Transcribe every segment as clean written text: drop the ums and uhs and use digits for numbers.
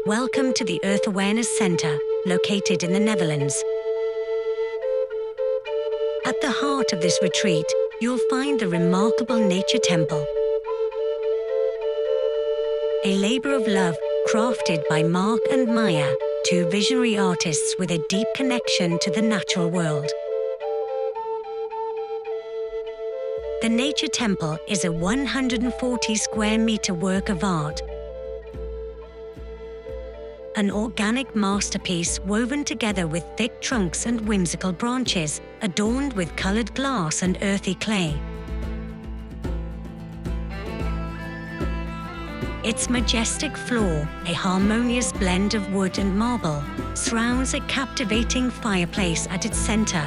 Welcome to the Earth Awareness Center, located in the Netherlands. At the heart of this retreat, you'll find the remarkable Nature Temple. A labor of love crafted by Mark and Maya, two visionary artists with a deep connection to the natural world. The Nature Temple is a 140 square meter work of art, an organic masterpiece woven together with thick trunks and whimsical branches, adorned with colored glass and earthy clay. Its majestic floor, a harmonious blend of wood and marble, surrounds a captivating fireplace at its center.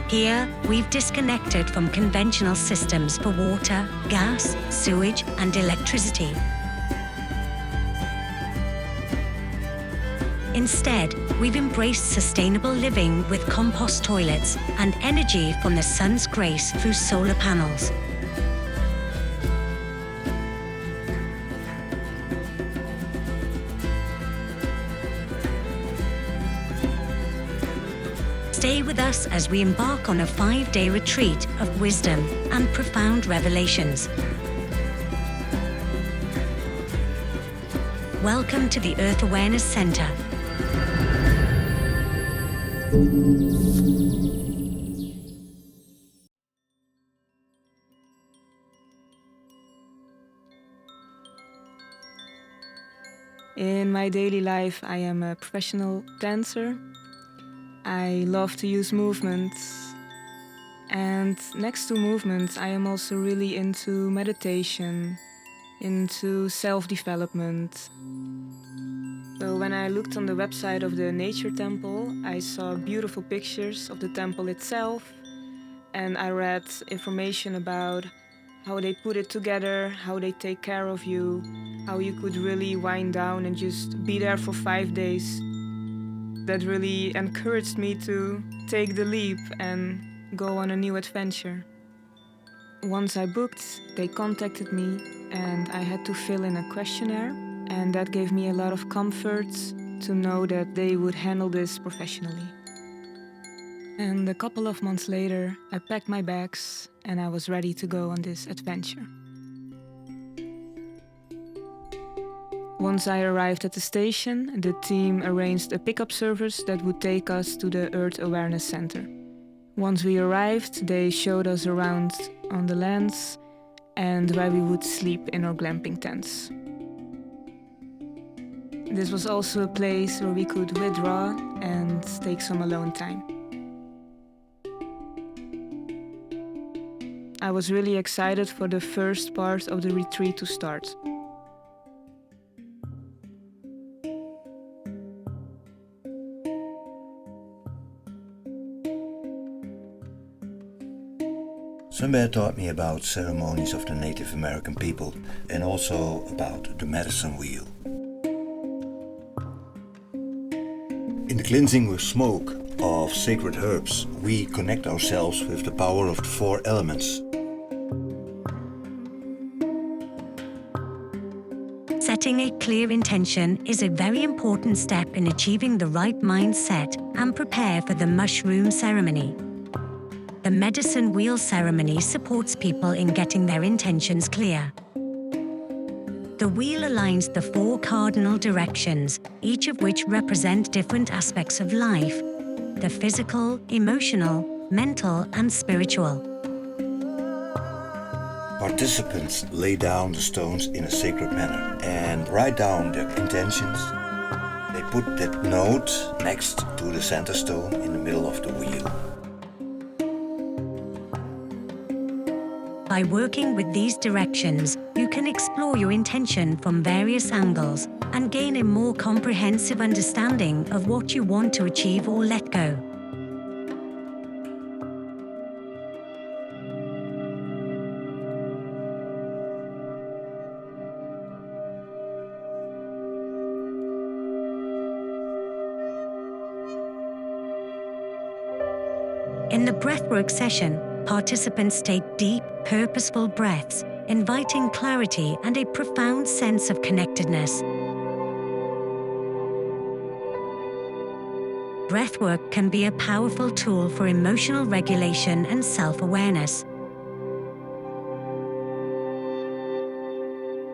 Here, we've disconnected from conventional systems for water, gas, sewage, and electricity. Instead, we've embraced sustainable living with compost toilets and energy from the sun's grace through solar panels. Stay with us as we embark on a 5-day retreat of wisdom and profound revelations. Welcome to the Earth Awareness Center. In my daily life, I am a professional dancer. I love to use movements, and next to movements I am also really into meditation, into self-development. So when I looked on the website of the Nature Temple, I saw beautiful pictures of the temple itself, and I read information about how they put it together, how they take care of you, how you could really wind down and just be there for 5 days. That really encouraged me to take the leap and go on a new adventure. Once I booked, they contacted me and I had to fill in a questionnaire, and that gave me a lot of comfort to know that they would handle this professionally. And a couple of months later, I packed my bags and I was ready to go on this adventure. Once I arrived at the station, the team arranged a pickup service that would take us to the Earth Awareness Center. Once we arrived, they showed us around on the lands and where we would sleep in our glamping tents. This was also a place where we could withdraw and take some alone time. I was really excited for the first part of the retreat to start. Sunbear taught me about ceremonies of the Native American people and also about the medicine wheel. In the cleansing with smoke of sacred herbs, we connect ourselves with the power of the 4 elements. Setting a clear intention is a very important step in achieving the right mindset and prepare for the mushroom ceremony. The medicine wheel ceremony supports people in getting their intentions clear. The wheel aligns the 4 cardinal directions, each of which represent different aspects of life: the physical, emotional, mental, and spiritual. Participants lay down the stones in a sacred manner and write down their intentions. They put that note next to the center stone in the middle of the wheel. By working with these directions, you can explore your intention from various angles and gain a more comprehensive understanding of what you want to achieve or let go. In the breathwork session, participants take deep, purposeful breaths, inviting clarity and a profound sense of connectedness. Breathwork can be a powerful tool for emotional regulation and self-awareness.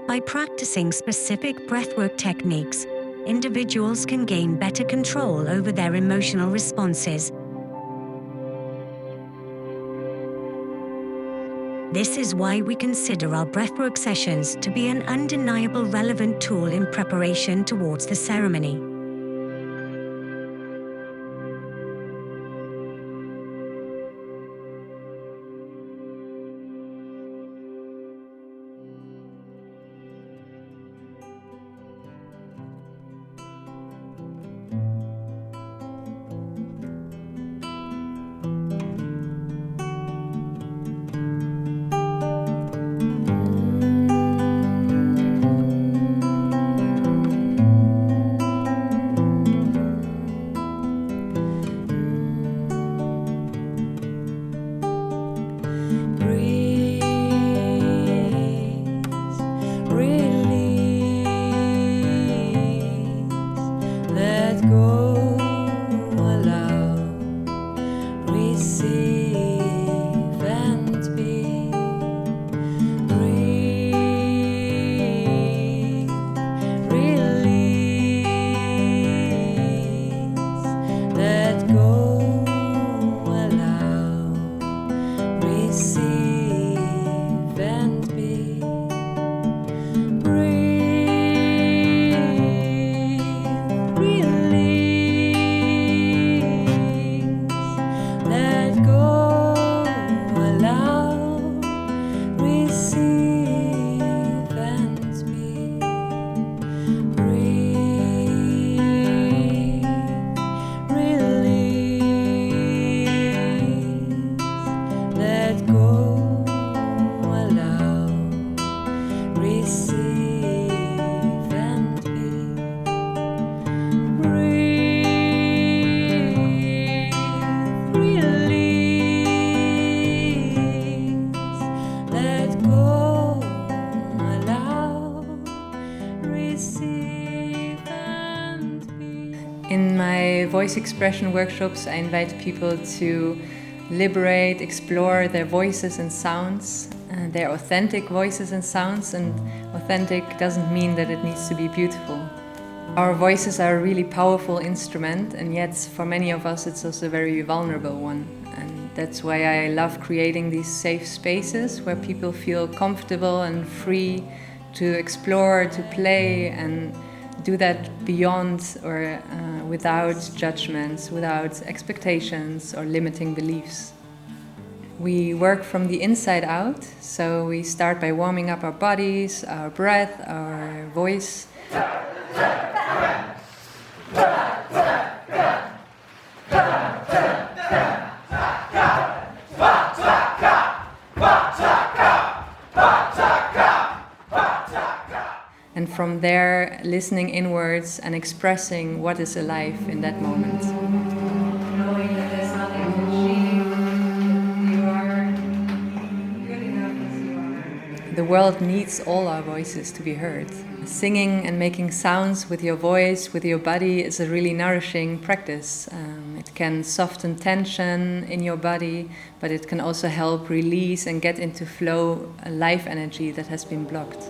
By practicing specific breathwork techniques, individuals can gain better control over their emotional responses. This is why we consider our breathwork sessions to be an undeniable relevant tool in preparation towards the ceremony. In my voice expression workshops, I invite people to liberate, explore their voices and sounds, their authentic voices and sounds. And authentic doesn't mean that it needs to be beautiful. Our voices are a really powerful instrument, and yet for many of us it's also a very vulnerable one. And that's why I love creating these safe spaces where people feel comfortable and free to explore, to play, and do that beyond or without judgments, without expectations or limiting beliefs. We work from the inside out, so we start by warming up our bodies, our breath, our voice. And from there, listening inwards and expressing what is alive in that moment. Knowing that there's nothing to achieve, you are good enough as you are. The world needs all our voices to be heard. Singing and making sounds with your voice, with your body, is a really nourishing practice. It can soften tension in your body, but it can also help release and get into flow a life energy that has been blocked.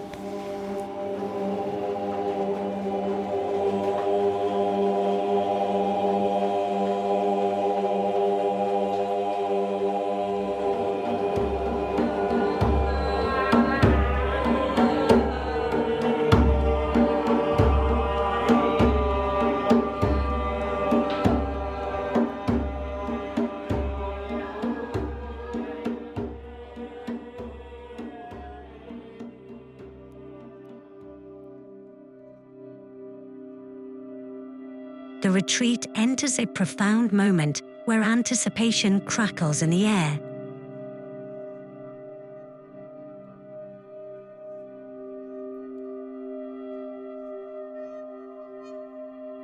The retreat enters a profound moment where anticipation crackles in the air.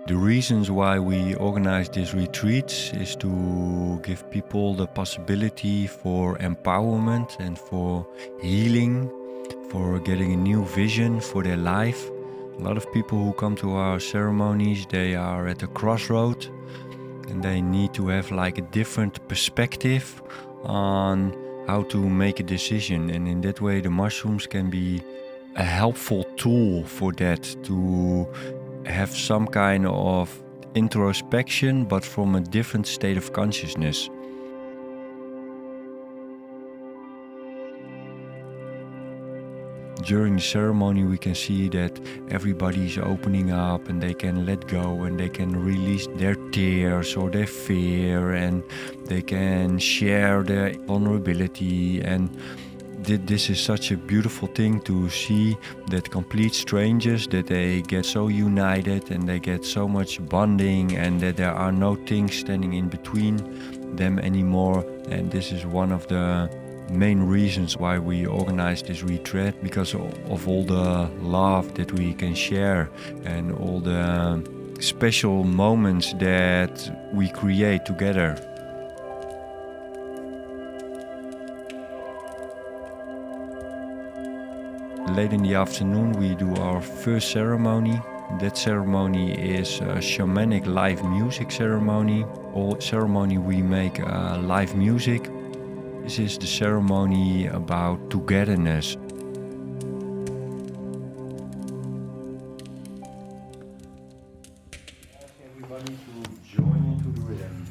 The reasons why we organize these retreats is to give people the possibility for empowerment and for healing for getting a new vision for their life. A lot of people who come to our ceremonies, they are at a crossroad and they need to have like a different perspective on how to make a decision. And in that way, the mushrooms can be a helpful tool for that, to have some kind of introspection, but from a different state of consciousness. During the ceremony, we can see that everybody's opening up and they can let go and they can release their tears or their fear, and they can share their vulnerability. And this is such a beautiful thing to see, that complete strangers, that they get so united and they get so much bonding, and that there are no things standing in between them anymore. And this is one of the main reasons why we organize this retreat, because of all the love that we can share and all the special moments that we create together. Late in the afternoon we do our first ceremony. That ceremony is a shamanic live music ceremony. All ceremony we make live music. This is the ceremony about togetherness. Ask everybody to join into the rhythm.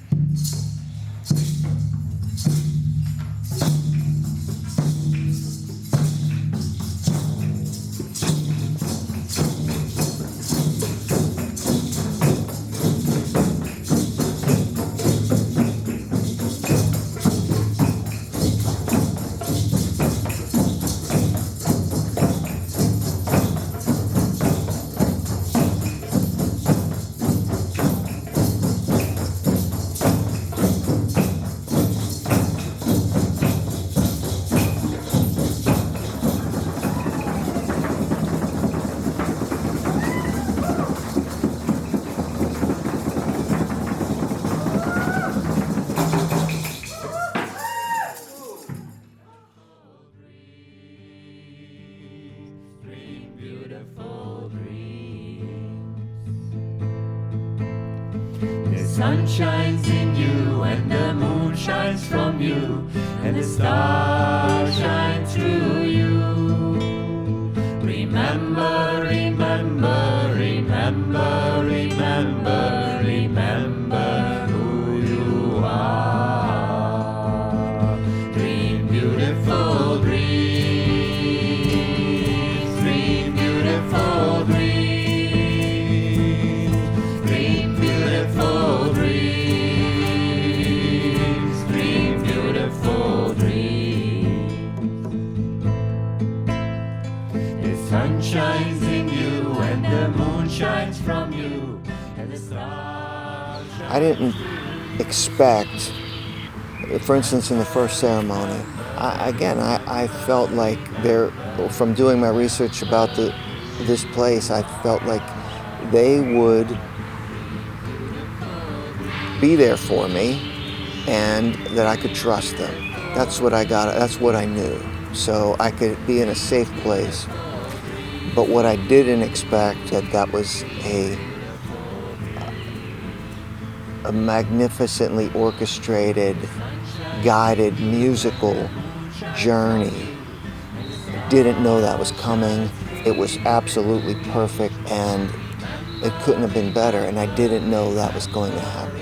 sun shines in you, and the moon shines from you, and the stars shine through you. Remember, remember, remember, remember, remember who you are. Dream beautiful dreams, dream beautiful dreams, dream beautiful dreams, dream beautiful dreams. The sun shines in you, and the moon shines from you, and the stars shine. I didn't expect, for instance, in the first ceremony, I felt like from doing my research about this place, I felt like they would be there for me and that I could trust them. That's what I got, that's what I knew. So I could be in a safe place. But what I didn't expect, that was a magnificently orchestrated, guided musical journey. Didn't know that was coming. It was absolutely perfect, and it couldn't have been better, and I didn't know that was going to happen.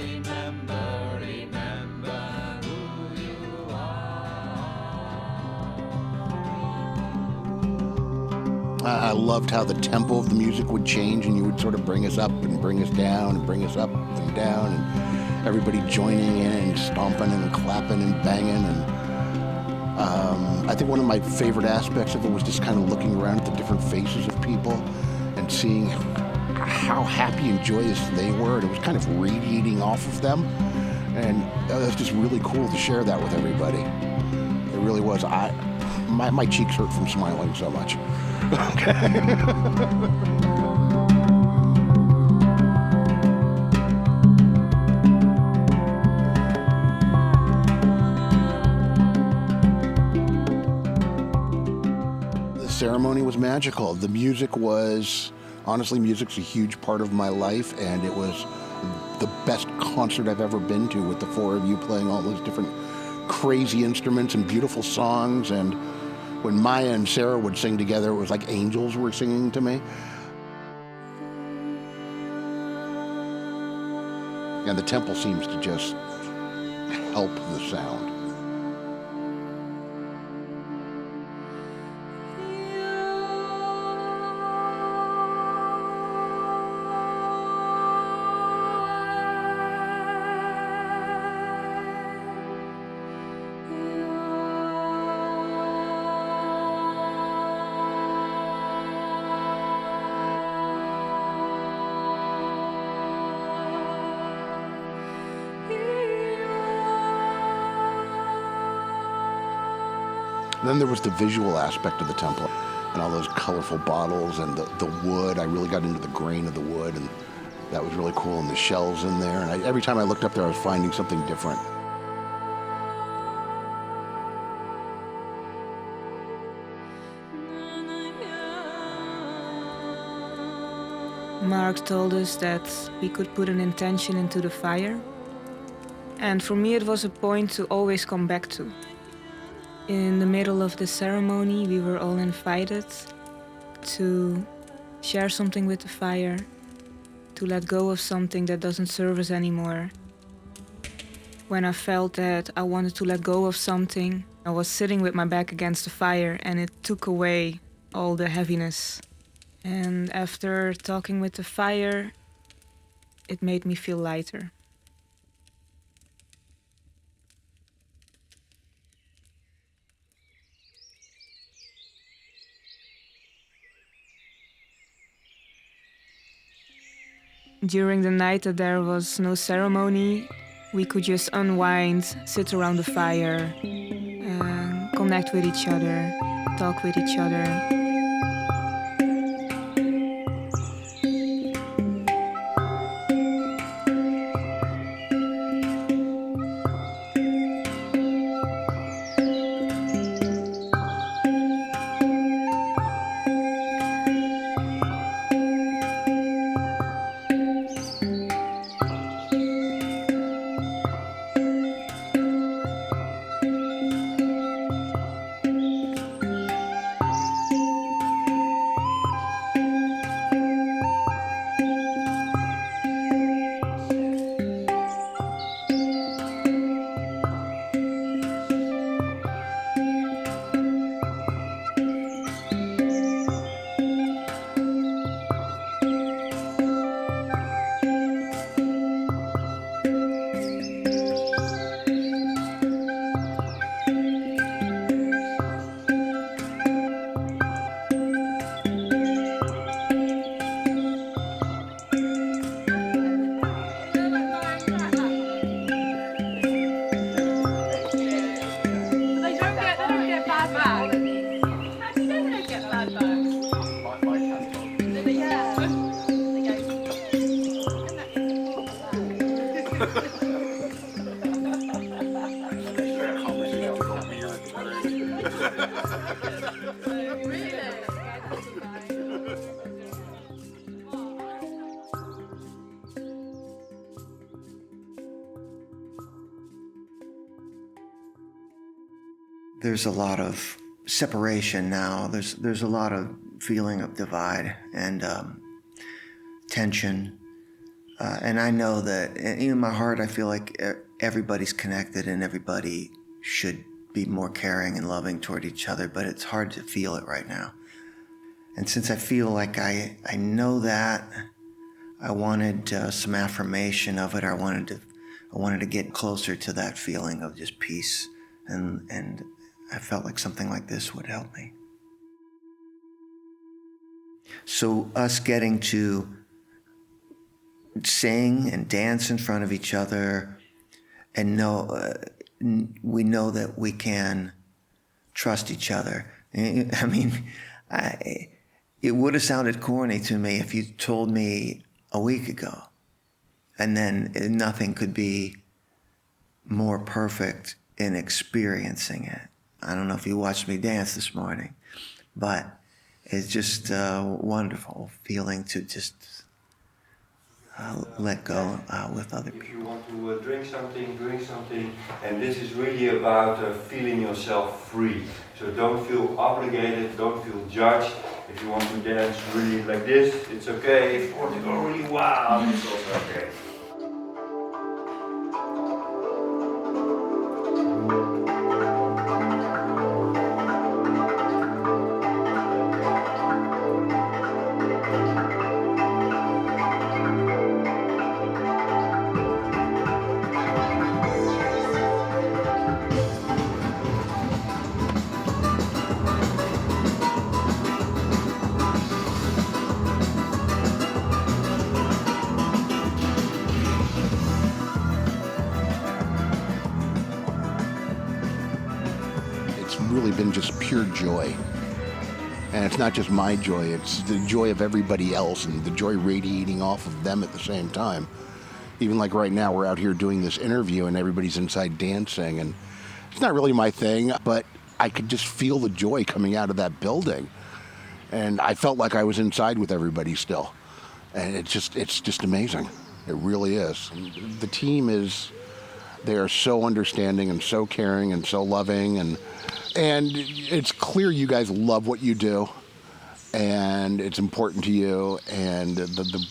I loved how the tempo of the music would change, and you would sort of bring us up and bring us down and bring us up and down, and everybody joining in and stomping and clapping and banging. And I think one of my favorite aspects of it was just kind of looking around at the different faces of people and seeing how happy and joyous they were. And it was kind of radiating off of them, and it was just really cool to share that with everybody. It really was. My cheeks hurt from smiling so much. The ceremony was magical. The music was, honestly, music's a huge part of my life, and it was the best concert I've ever been to, with the four of you playing all those different crazy instruments and beautiful songs. And when Maya and Sarah would sing together, it was like angels were singing to me. And the temple seems to just help the sound. And then there was the visual aspect of the temple and all those colorful bottles and the wood. I really got into the grain of the wood, and that was really cool, and the shells in there. And every time I looked up there, I was finding something different. Mark told us that we could put an intention into the fire. And for me, it was a point to always come back to. In the middle of the ceremony, we were all invited to share something with the fire, to let go of something that doesn't serve us anymore. When I felt that I wanted to let go of something, I was sitting with my back against the fire, and it took away all the heaviness. And after talking with the fire, it made me feel lighter. During the night that there was no ceremony, we could just unwind, sit around the fire, connect with each other, talk with each other. There's a lot of separation now. There's a lot of feeling of divide and tension. And I know that in my heart, I feel like everybody's connected and everybody should be more caring and loving toward each other, but it's hard to feel it right now. And since I feel like I know that, I wanted some affirmation of it. I wanted to get closer to that feeling of just peace, and I felt like something like this would help me. So us getting to sing and dance in front of each other, and we know that we can trust each other. I mean, it would have sounded corny to me if you told me a week ago, and then nothing could be more perfect in experiencing it. I don't know if you watched me dance this morning, but it's just a wonderful feeling to just let go with other people. If you want to drink something, and this is really about feeling yourself free. So don't feel obligated, don't feel judged. If you want to dance really like this, it's okay. If you want to go really wild, it's also okay. It's really been just pure joy. And it's not just my joy, it's the joy of everybody else and the joy radiating off of them at the same time. Even like right now, we're out here doing this interview and everybody's inside dancing, and it's not really my thing, but I could just feel the joy coming out of that building. And I felt like I was inside with everybody still. And it's just amazing. It really is. The team they are so understanding and so caring and so loving, and it's clear you guys love what you do, and it's important to you, and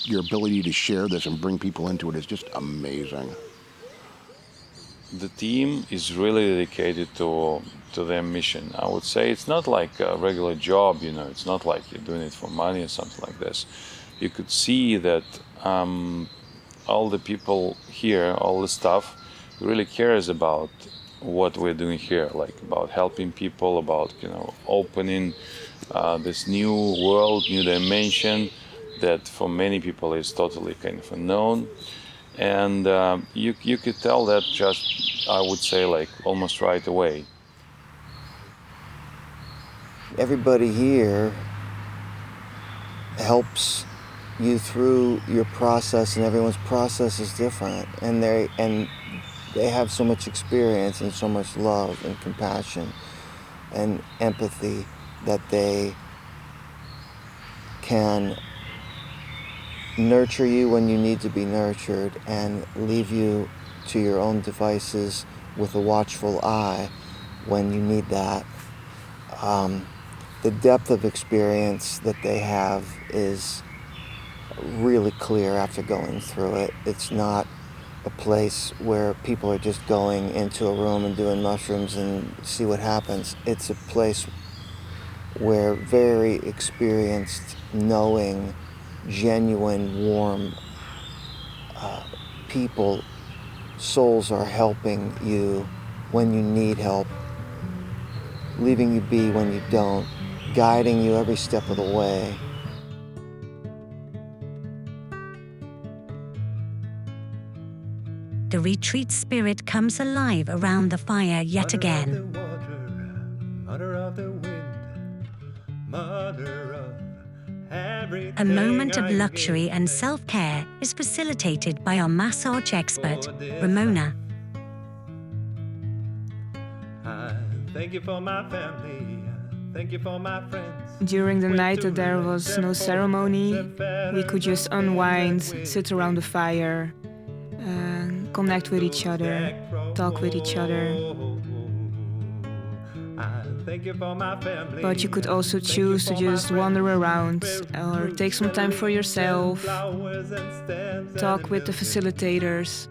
your ability to share this and bring people into it is just amazing. The team is really dedicated to their mission. I would say it's not like a regular job, it's not like you're doing it for money or something like this. You could see that all the people here, all the staff, really cares about what we're doing here, like about helping people, about opening this new world, new dimension that for many people is totally kind of unknown. And you could tell that just, I would say, like almost right away. Everybody here helps you through your process, and everyone's process is different, and they have so much experience and so much love and compassion and empathy that they can nurture you when you need to be nurtured and leave you to your own devices with a watchful eye when you need that. The depth of experience that they have is really clear after going through it. It's not a place where people are just going into a room and doing mushrooms and see what happens. It's a place where very experienced, knowing, genuine, warm people, souls are helping you when you need help, leaving you be when you don't, guiding you every step of the way. The retreat spirit comes alive around the fire yet again. Mother of the wind, mother of everything. A moment of luxury and self-care is facilitated by our massage expert, Ramona. Thank you for my family. Thank you for my friends. During the night that there was no ceremony, we could just unwind, sit around the fire, connect with each other, talk with each other. But you could also choose to just wander around or take some time for yourself, talk with the facilitators,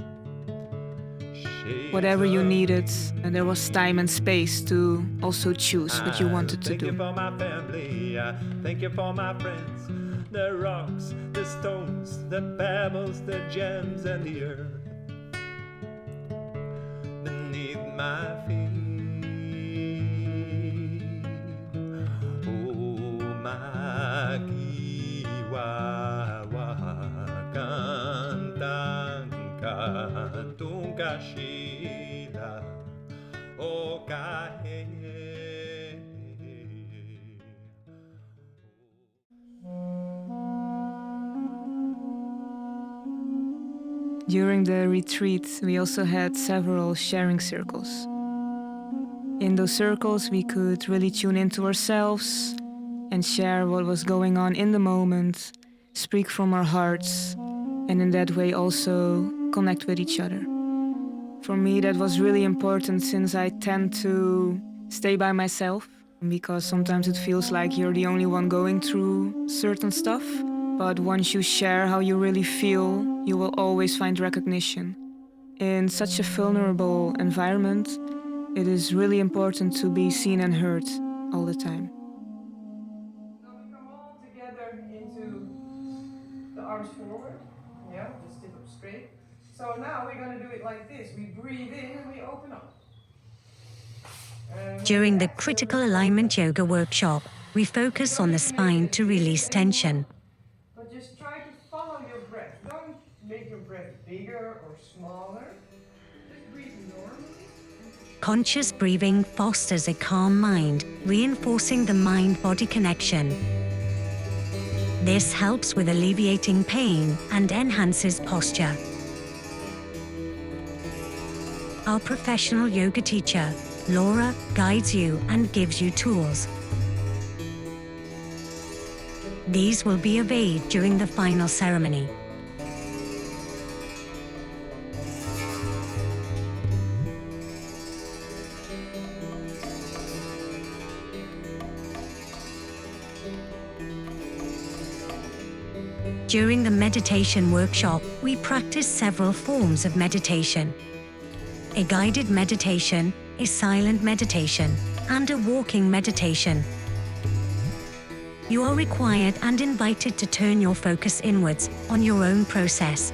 whatever you needed. And there was time and space to also choose what you wanted to do. Thank you for my family. Thank you for my friends. The rocks, the stones, the pebbles, the gems, and the earth beneath my feet. Oh, my kiwawa kantan kantung kashila o kahe. During the retreat, we also had several sharing circles. In those circles, we could really tune into ourselves and share what was going on in the moment, speak from our hearts, and in that way also connect with each other. For me, that was really important since I tend to stay by myself because sometimes it feels like you're the only one going through certain stuff. But once you share how you really feel, you will always find recognition. In such a vulnerable environment, it is really important to be seen and heard all the time. Now we come all together into the arms forward. Yeah, just tip up straight. So now we're going to do it like this. We breathe in and we open up. During the Critical Alignment Yoga workshop, we focus on the spine to release tension. But just try to follow your breath. Don't make your breath bigger or smaller. Just breathe normally. Conscious breathing fosters a calm mind, reinforcing the mind-body connection. This helps with alleviating pain and enhances posture. Our professional yoga teacher, Laura, guides you and gives you tools. These will be of aid during the final ceremony. During the meditation workshop, we practice several forms of meditation. A guided meditation, a silent meditation, and a walking meditation. You are required and invited to turn your focus inwards on your own process.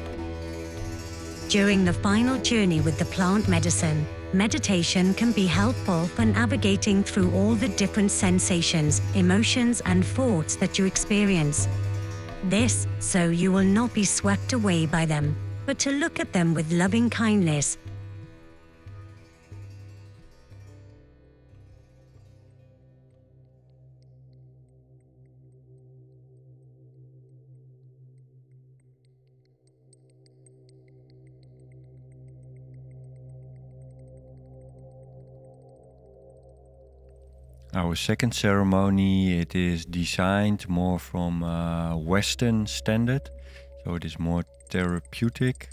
During the final journey with the plant medicine, meditation can be helpful for navigating through all the different sensations, emotions, and thoughts that you experience. This, so you will not be swept away by them, but to look at them with loving kindness. Our second ceremony, it is designed more from a Western standard, so it is more therapeutic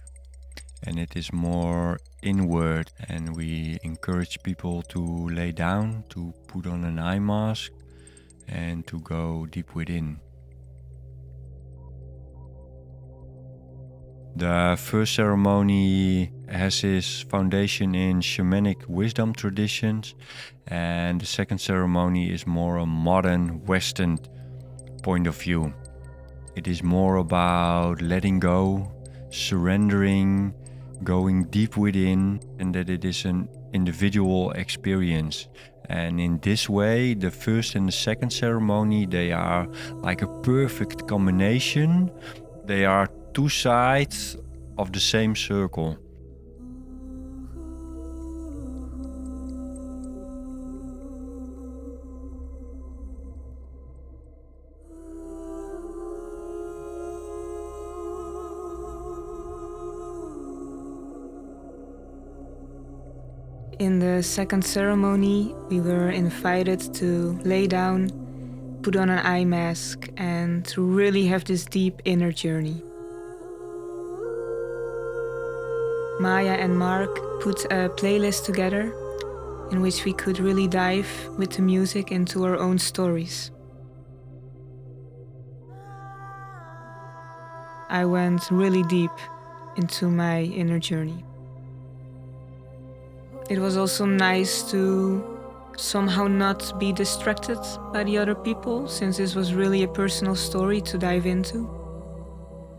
and it is more inward, and we encourage people to lay down, to put on an eye mask and to go deep within. The first ceremony has its foundation in shamanic wisdom traditions, and the second ceremony is more a modern Western point of view. It is more about letting go, surrendering, going deep within, and that it is an individual experience. And in this way, the first and the second ceremony, they are like a perfect combination. They are two sides of the same circle. In the second ceremony, we were invited to lay down, put on an eye mask, and to really have this deep inner journey. Maya and Mark put a playlist together in which we could really dive with the music into our own stories. I went really deep into my inner journey. It was also nice to somehow not be distracted by the other people, since this was really a personal story to dive into.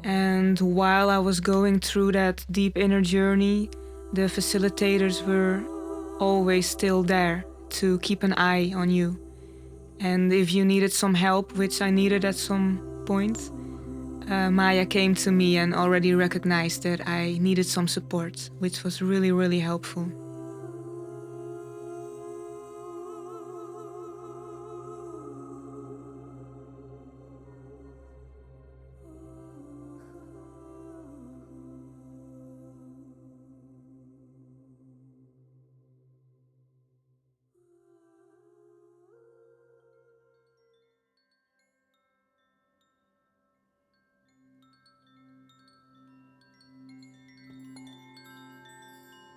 And while I was going through that deep inner journey, the facilitators were always still there to keep an eye on you. And if you needed some help, which I needed at some point, Maya came to me and already recognized that I needed some support, which was really, really helpful.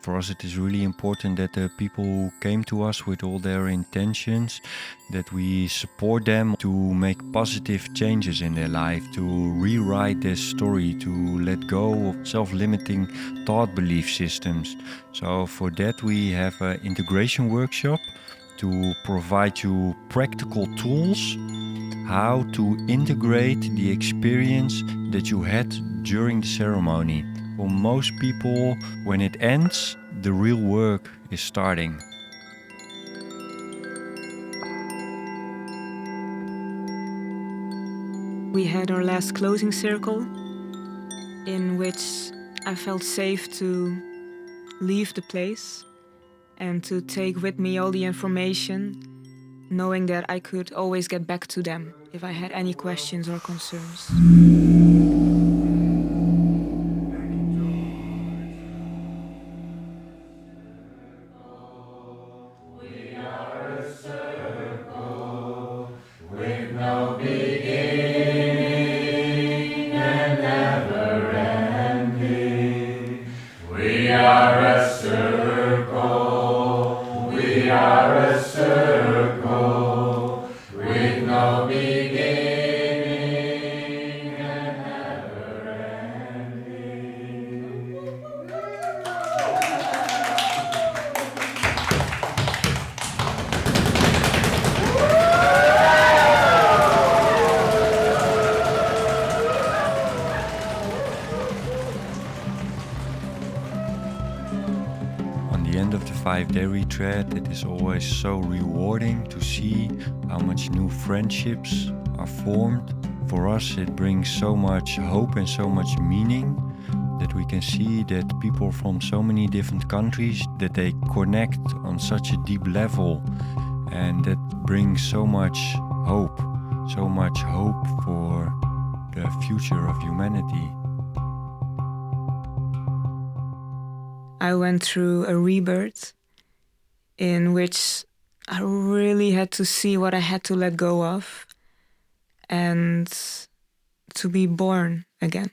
For us, it is really important that the people who came to us with all their intentions, that we support them to make positive changes in their life, to rewrite their story, to let go of self-limiting thought belief systems. So for that, we have an integration workshop to provide you practical tools how to integrate the experience that you had during the ceremony. For most people, when it ends, the real work is starting. We had our last closing circle, in which I felt safe to leave the place and to take with me all the information, knowing that I could always get back to them if I had any questions or concerns. At the end of the 5-day retreat, it is always so rewarding to see how much new friendships are formed. For us, it brings so much hope and so much meaning that we can see that people from so many different countries, that they connect on such a deep level, and that brings so much hope for the future of humanity. I went through a rebirth in which I really had to see what I had to let go of and to be born again.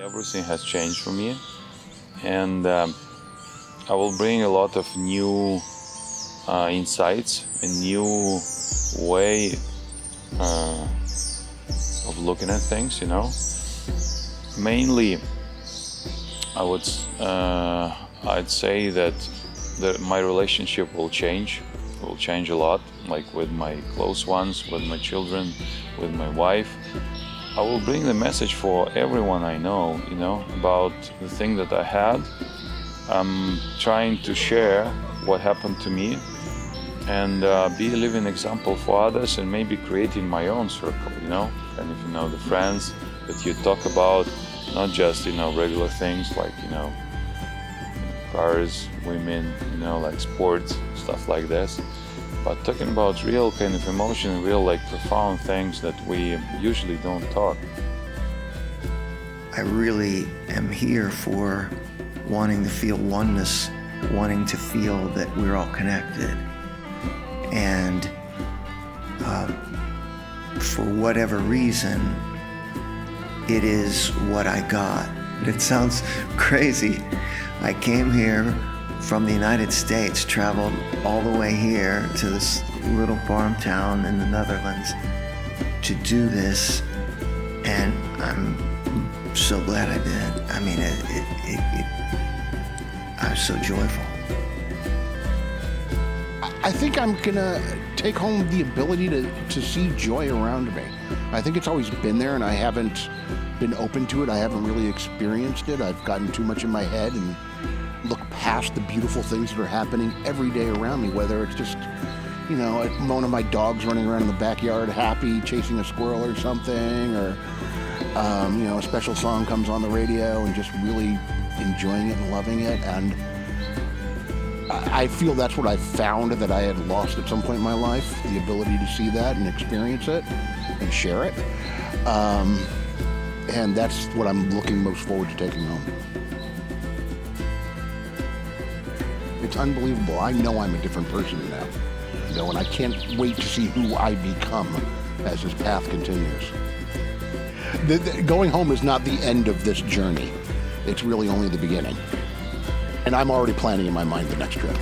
Everything has changed for me, and I will bring a lot of new insights, a new way of looking at things, you know. Mainly, I'd say that my relationship will change a lot, like with my close ones, with my children, with my wife. I will bring the message for everyone I know, you know, about the thing that I had. I'm trying to share what happened to me and be a living example for others, and maybe creating my own circle, you know. And if you know the friends that you talk about, not just, you know, regular things like, you know, cars, women, you know, like sports, stuff like this, but talking about real kind of emotion, real like profound things that we usually don't talk. I really am here for wanting to feel oneness, wanting to feel that we're all connected. And for whatever reason, it is what I got. It sounds crazy. I came here from the United States, traveled all the way here to this little farm town in the Netherlands to do this, and I'm so glad I did. I mean, I was so joyful. I think I'm gonna take home the ability to see joy around me. I think it's always been there, and I haven't been open to it. I haven't really experienced it. I've gotten too much in my head and look past the beautiful things that are happening every day around me, whether it's just, you know, one of my dogs running around in the backyard happy, chasing a squirrel or something, or, you know, a special song comes on the radio and just really enjoying it and loving it. And I feel that's what I found that I had lost at some point in my life, the ability to see that and experience it and share it. And that's what I'm looking most forward to taking home. It's unbelievable. I know I'm a different person now, you know, and I can't wait to see who I become as this path continues. Going home is not the end of this journey. It's really only the beginning. And I'm already planning in my mind the next trip.